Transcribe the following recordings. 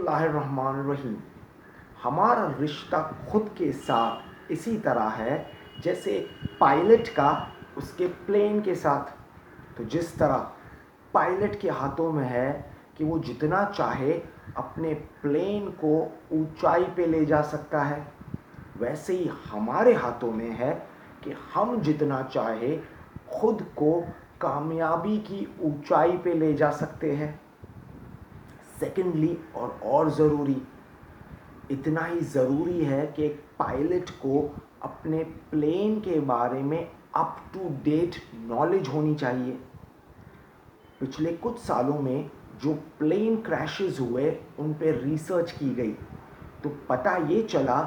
बिस्मिल्लाहिर्रहमानिर्रहीम। हमारा रिश्ता खुद के साथ इसी तरह है जैसे पायलट का उसके प्लेन के साथ। तो जिस तरह पायलट के हाथों में है कि वो जितना चाहे अपने प्लेन को ऊंचाई पे ले जा सकता है, वैसे ही हमारे हाथों में है कि हम जितना चाहे खुद को कामयाबी की ऊंचाई पे ले जा सकते हैं। सेकेंडली, और ज़रूरी, इतना ही ज़रूरी है कि एक पायलट को अपने प्लेन के बारे में अप टू डेट नॉलेज होनी चाहिए। पिछले कुछ सालों में जो प्लेन क्रैशेस हुए उन पे रिसर्च की गई, तो पता ये चला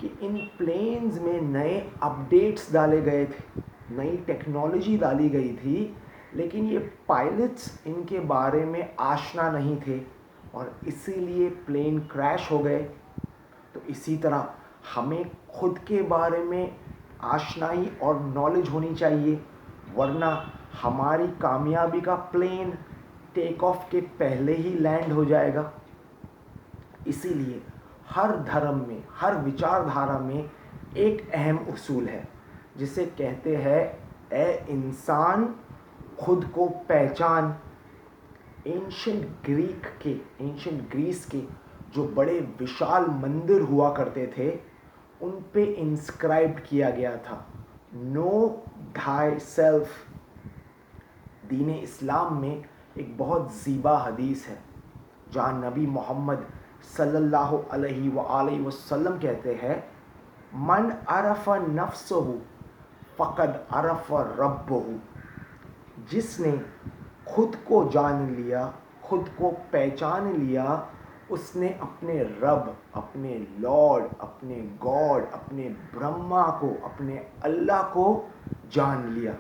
कि इन प्लेन्स में नए अपडेट्स डाले गए थे, नई टेक्नोलॉजी डाली गई थी, लेकिन ये पायलट्स इनके बारे में आशना नहीं थे और इसीलिए प्लेन क्रैश हो गए। तो इसी तरह हमें खुद के बारे में आशनाई और नॉलेज होनी चाहिए, वरना हमारी कामयाबी का प्लेन टेक ऑफ के पहले ही लैंड हो जाएगा। इसीलिए हर धर्म में, हर विचारधारा में एक अहम उसूल है जिसे कहते हैं ए इंसान खुद को पहचान। एंशिएंट ग्रीस के जो बड़े विशाल मंदिर हुआ करते थे उन पे इंस्क्राइब किया गया था नो थाई सेल्फ। दीन इस्लाम में एक बहुत ज़ीबा हदीस है जहाँ नबी मोहम्मद सल्लल्लाहु अलैहि वसल्लम कहते हैं, मन अरफ़ नफ्सहु फ़क़द अरफ़ रब्बहु। जिसने खुद को जान लिया, खुद को पहचान लिया, उसने अपने रब, अपने लॉर्ड, अपने गॉड, अपने ब्रह्मा को, अपने अल्लाह को जान लिया।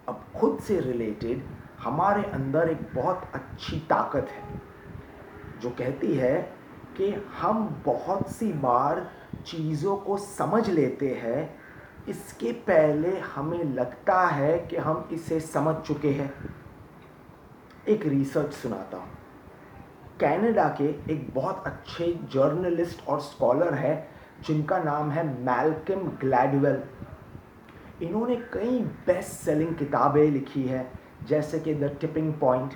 अब खुद से रिलेटेड हमारे अंदर एक बहुत अच्छी ताकत है जो कहती है कि हम बहुत सी बार चीज़ों को समझ लेते हैं इसके पहले हमें लगता है कि हम इसे समझ चुके हैं। एक रिसर्च सुनाता हूँ। कनाडा के एक बहुत अच्छे जर्नलिस्ट और स्कॉलर है जिनका नाम है मैल्कम ग्लैडवेल। इन्होंने कई बेस्ट सेलिंग किताबें लिखी है जैसे कि द टिपिंग पॉइंट।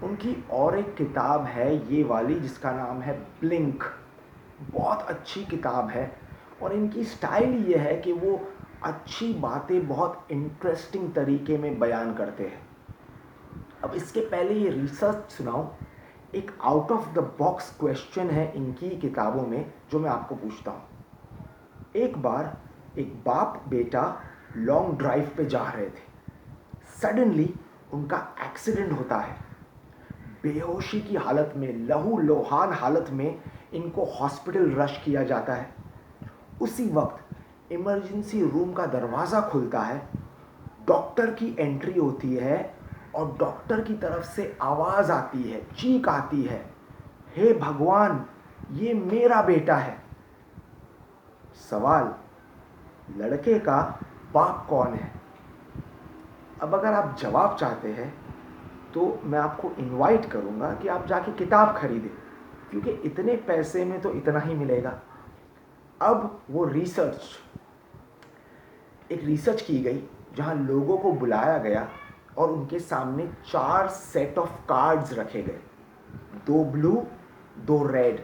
उनकी और एक किताब है ये वाली जिसका नाम है ब्लिंक। बहुत अच्छी किताब है और इनकी स्टाइल ये है कि वो अच्छी बातें बहुत इंटरेस्टिंग तरीके में बयान करते हैं। अब इसके पहले ये रिसर्च सुनाऊं, एक out of the box question है इनकी किताबों में जो मैं आपको पूछता हूँ। एक बार एक बाप बेटा लॉन्ग ड्राइव पे जा रहे थे। सडनली उनका एक्सीडेंट होता है। बेहोशी की हालत में, लहूलुहान हालत में इनको हॉस्पिटल रश किया जाता है। उसी वक्त इमरजेंसी रूम का दरवाज़ा खुलता है, डॉक्टर की एंट्री होती है और डॉक्टर की तरफ से आवाज़ आती है, चीख आती है, हे भगवान, ये मेरा बेटा है। सवाल, लड़के का बाप कौन है? अब अगर आप जवाब चाहते हैं तो मैं आपको इनवाइट करूंगा कि आप जाके किताब खरीदें, क्योंकि इतने पैसे में तो इतना ही मिलेगा। अब वो एक रिसर्च की गई जहां लोगों को बुलाया गया और उनके सामने 4 सेट ऑफ कार्ड्स रखे गए, 2 ब्लू 2 रेड।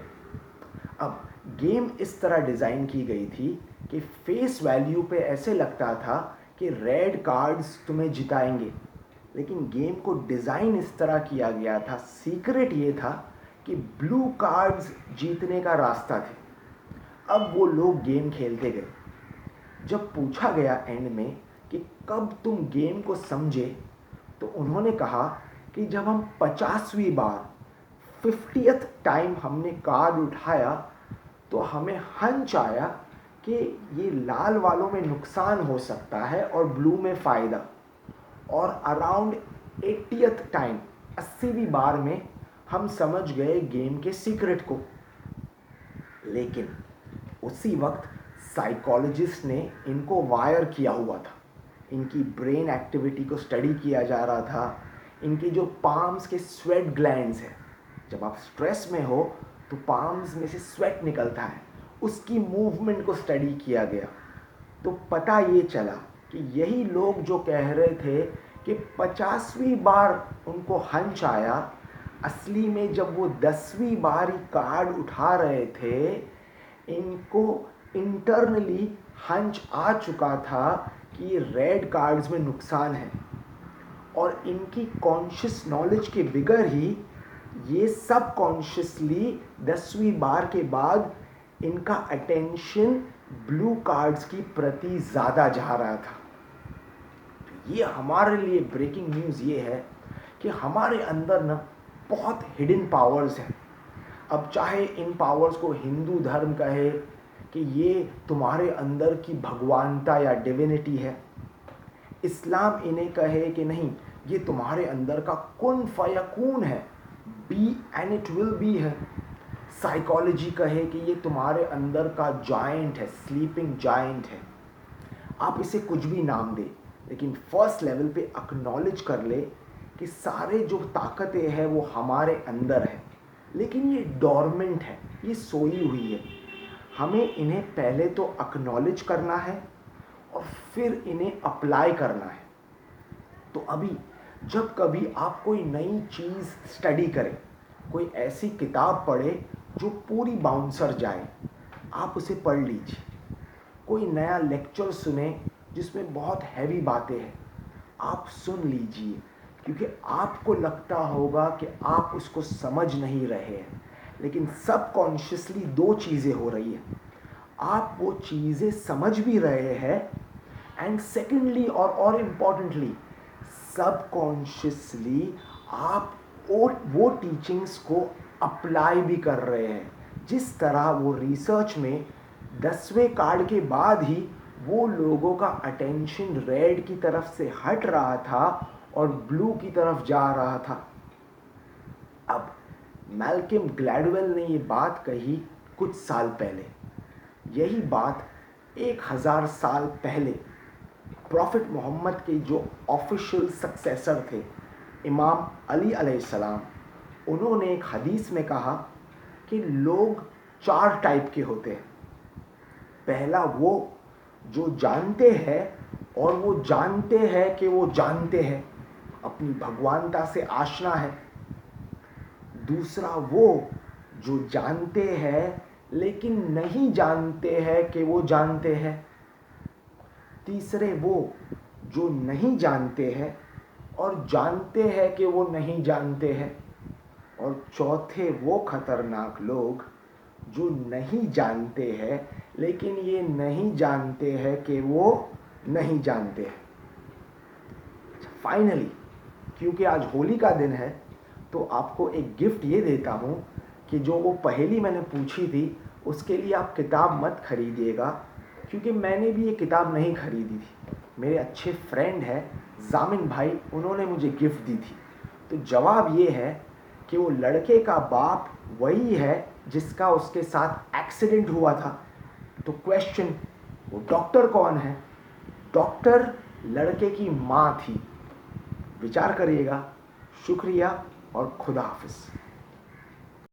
अब गेम इस तरह डिज़ाइन की गई थी कि फेस वैल्यू पे ऐसे लगता था कि रेड कार्ड्स तुम्हें जिताएंगे, लेकिन गेम को डिज़ाइन इस तरह किया गया था, सीक्रेट ये था कि ब्लू कार्ड्स जीतने का रास्ता थे। अब वो लोग गेम खेलते गए। जब पूछा गया एंड में कि कब तुम गेम को समझे, तो उन्होंने कहा कि जब हम 50वीं बार 50th टाइम हमने कार्ड उठाया तो हमें हंच आया कि ये लाल वालों में नुकसान हो सकता है और ब्लू में फ़ायदा। और अराउंड 80th टाइम, 80वीं बार में हम समझ गए गेम के सीक्रेट को। लेकिन उसी वक्त साइकोलॉजिस्ट ने इनको वायर किया हुआ था, इनकी ब्रेन एक्टिविटी को स्टडी किया जा रहा था। इनकी जो पाम्स के स्वेट ग्लैंड्स हैं, जब आप स्ट्रेस में हो तो पाम्स में से स्वेट निकलता है, उसकी मूवमेंट को स्टडी किया गया तो पता ये चला कि यही लोग जो कह रहे थे कि 50वीं बार उनको हंच आया, असली में जब वो 10वीं बार ही कार्ड उठा रहे थे, इनको इंटरनली हंच आ चुका था कि रेड कार्ड्स में नुकसान है और इनकी कॉन्शियस नॉलेज के बिगर ही ये सब कॉन्शियसली 10वीं बार के बाद इनका अटेंशन ब्लू कार्ड्स की प्रति ज़्यादा जा रहा था। ये हमारे लिए ब्रेकिंग न्यूज़ ये है कि हमारे अंदर ना बहुत हिडन पावर्स हैं। अब चाहे इन पावर्स को हिंदू धर्म कहे कि ये तुम्हारे अंदर की भगवानता या डिविनिटी है, इस्लाम इन्हें कहे कि नहीं ये तुम्हारे अंदर का कुन फयकून है, be and it will be है, साइकोलॉजी कहे कि ये तुम्हारे अंदर का जायंट है, स्लीपिंग जायंट है। आप इसे कुछ भी नाम दे, लेकिन फर्स्ट लेवल पे एक्नॉलेज कर ले कि सारे जो ताकतें हैं वो हमारे अंदर है, लेकिन ये डॉर्मेंट है, ये सोई हुई है। हमें इन्हें पहले तो एक्नॉलेज करना है और फिर इन्हें अप्लाई करना है। तो अभी जब कभी आप कोई नई चीज़ स्टडी करें, कोई ऐसी किताब पढ़े जो पूरी बाउंसर जाए, आप उसे पढ़ लीजिए। कोई नया लेक्चर सुने जिसमें बहुत हैवी बातें हैं, आप सुन लीजिए, क्योंकि आपको लगता होगा कि आप उसको समझ नहीं रहे हैं, लेकिन सबकॉन्शियसली दो चीज़ें हो रही हैं। आप वो चीज़ें समझ भी रहे हैं एंड सेकेंडली और इम्पॉर्टेंटली सबकॉन्शियसली आप वो टीचिंग्स को अप्लाई भी कर रहे हैं। जिस तरह वो रिसर्च में 10वें कार्ड के बाद ही वो लोगों का अटेंशन रेड की तरफ से हट रहा था और ब्लू की तरफ जा रहा था। अब मैल्कम ग्लैडवेल ने ये बात कही कुछ साल पहले। यही बात 1000 साल पहले प्रॉफिट मोहम्मद के जो ऑफिशियल सक्सेसर थे, इमाम अली अलैहिस्सलाम, उन्होंने एक हदीस में कहा कि लोग 4 टाइप के होते हैं। पहला वो जो जानते हैं और वो जानते हैं कि वो जानते हैं, अपनी भगवानता से आशना है। दूसरा वो जो जानते हैं लेकिन नहीं जानते हैं कि वो जानते हैं। तीसरे वो जो नहीं जानते हैं और जानते हैं कि वो नहीं जानते हैं। और चौथे वो खतरनाक लोग जो नहीं जानते हैं लेकिन ये नहीं जानते हैं कि वो नहीं जानते हैं। फाइनली, क्योंकि आज होली का दिन है तो आपको एक गिफ्ट ये देता हूँ कि जो वो पहेली मैंने पूछी थी उसके लिए आप किताब मत खरीदिएगा, क्योंकि मैंने भी ये किताब नहीं खरीदी थी। मेरे अच्छे फ्रेंड है जामिन भाई, उन्होंने मुझे गिफ्ट दी थी। तो जवाब ये है कि वो लड़के का बाप वही है जिसका उसके साथ एक्सीडेंट हुआ था। तो क्वेश्चन, वो डॉक्टर कौन है? डॉक्टर लड़के की माँ थी। विचार करिएगा। शुक्रिया और खुदा हाफिज़।